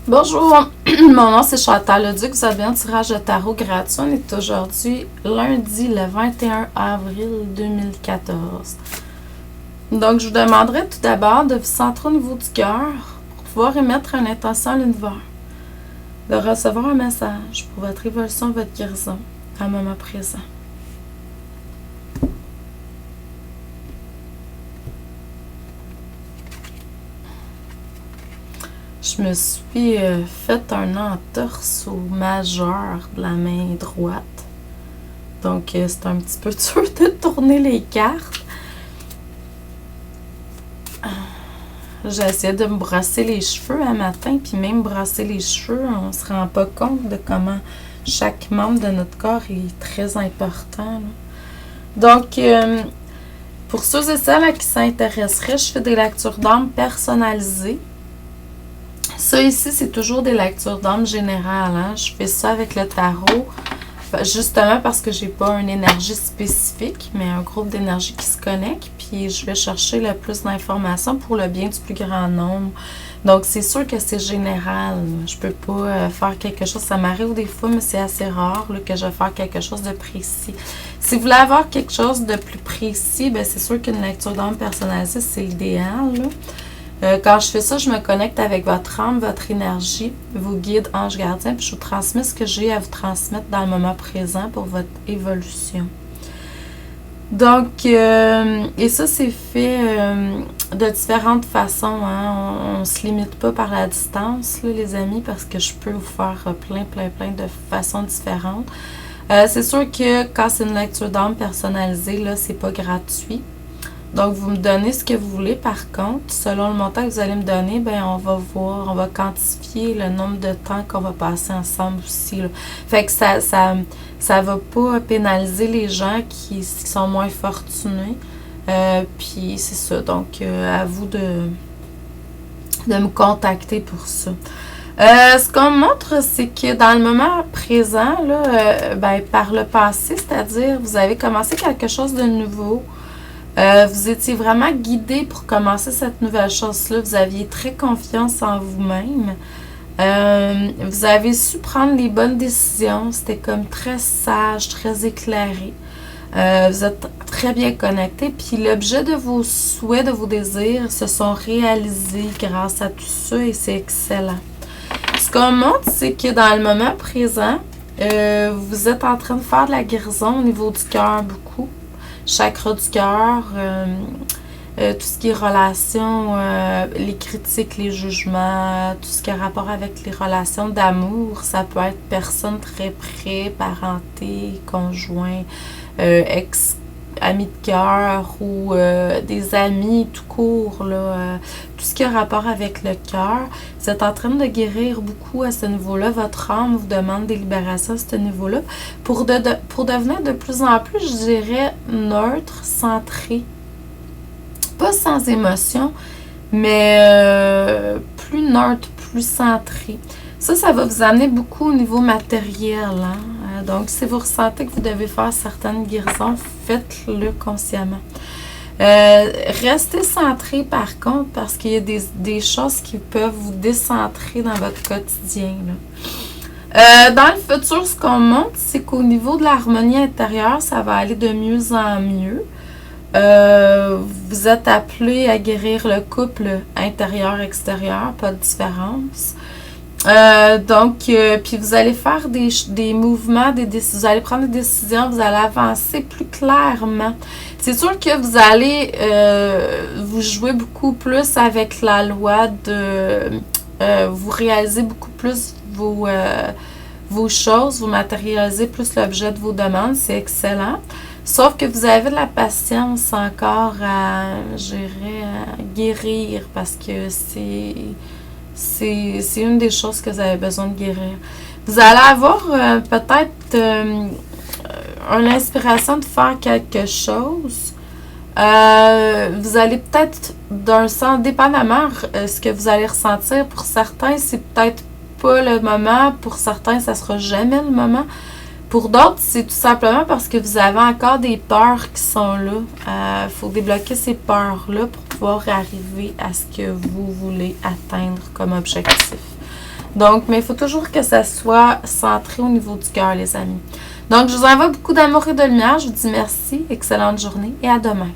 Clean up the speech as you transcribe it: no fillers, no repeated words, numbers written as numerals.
Bonjour, mon nom c'est Chantal Leduc, vous avez un tirage de tarot gratuit. On est aujourd'hui lundi le 21 avril 2014. Donc je vous demanderai tout d'abord de vous centrer au niveau du cœur pour pouvoir émettre une intention à l'univers, de recevoir un message pour votre évolution, votre guérison à un moment présent. Je me suis fait un entorse au majeur de la main droite. Donc, c'est un petit peu dur de tourner les cartes. J'ai essayé de me brosser les cheveux un matin, puis même brosser les cheveux, on se rend pas compte de comment chaque membre de notre corps est très important. Là. Donc, pour ceux et celles à qui ça intéresserait, je fais des lectures d'âme personnalisées. Ça ici, c'est toujours des lectures d'âme générales. Hein? Je fais ça avec le tarot, justement parce que j'ai pas une énergie spécifique, mais un groupe d'énergie qui se connecte. Puis je vais chercher le plus d'informations pour le bien du plus grand nombre. Donc c'est sûr que c'est général. Je peux pas faire quelque chose. Ça m'arrive des fois, mais c'est assez rare là, que je vais faire quelque chose de précis. Si vous voulez avoir quelque chose de plus précis, ben c'est sûr qu'une lecture d'âme personnalisée, c'est l'idéal. Quand je fais ça, je me connecte avec votre âme, votre énergie, vos guides, anges gardiens, puis je vous transmets ce que j'ai à vous transmettre dans le moment présent pour votre évolution. Donc, et ça, c'est fait de différentes façons. Hein. On ne se limite pas par la distance, là, les amis, parce que je peux vous faire plein de façons différentes. C'est sûr que quand c'est une lecture d'âme personnalisée, là, c'est pas gratuit. Donc, vous me donnez ce que vous voulez. Par contre, selon le montant que vous allez me donner, ben on va voir, on va quantifier le nombre de temps qu'on va passer ensemble aussi. Là. Fait que ça va pas pénaliser les gens qui sont moins fortunés. Puis, c'est ça. Donc, à vous de me contacter pour ça. Ce qu'on montre, c'est que dans le moment présent, là, ben, par le passé, c'est-à-dire, vous avez commencé quelque chose de nouveau. Vous étiez vraiment guidé pour commencer cette nouvelle chose-là. Vous aviez très confiance en vous-même. Vous avez su prendre les bonnes décisions. C'était comme très sage, très éclairé. Vous êtes très bien connecté. Puis l'objet de vos souhaits, de vos désirs se sont réalisés grâce à tout ça et c'est excellent. Ce qu'on montre, c'est que dans le moment présent, vous êtes en train de faire de la guérison au niveau du cœur beaucoup. Chakra du cœur, tout ce qui est relations, les critiques, les jugements, tout ce qui a rapport avec les relations d'amour. Ça peut être personne très près, parenté, conjoint, amis de cœur ou des amis tout court. Là, tout ce qui a rapport avec le cœur. Vous êtes en train de guérir beaucoup à ce niveau-là. Votre âme vous demande des libérations à ce niveau-là. Pour devenir de plus en plus, je dirais, neutre, centré. Pas sans émotion, mais plus neutre, plus centré. Ça va vous amener beaucoup au niveau matériel. Hein? Donc, si vous ressentez que vous devez faire certaines guérisons, faites-le consciemment. Restez centré par contre, parce qu'il y a des choses qui peuvent vous décentrer dans votre quotidien. Là. Dans le futur, ce qu'on montre, c'est qu'au niveau de l'harmonie intérieure, ça va aller de mieux en mieux. Vous êtes appelé à guérir le couple intérieur-extérieur, pas de différence. Puis vous allez faire des mouvements, vous allez prendre des décisions, vous allez avancer plus clairement. C'est sûr que vous allez vous jouer beaucoup plus avec la loi vous réalisez beaucoup plus vos choses, vous matérialisez plus l'objet de vos demandes, c'est excellent. Sauf que vous avez de la patience encore à guérir parce que c'est une des choses que vous avez besoin de guérir. Vous allez avoir peut-être une inspiration de faire quelque chose. Vous allez peut-être, d'un sens, dépendamment ce que vous allez ressentir. Pour certains, c'est peut-être pas le moment. Pour certains, ça sera jamais le moment. Pour d'autres, c'est tout simplement parce que vous avez encore des peurs qui sont là. Il faut débloquer ces peurs-là pour pouvoir arriver à ce que vous voulez atteindre comme objectif. Donc, mais il faut toujours que ça soit centré au niveau du cœur, les amis. Donc, je vous envoie beaucoup d'amour et de lumière. Je vous dis merci, excellente journée et à demain.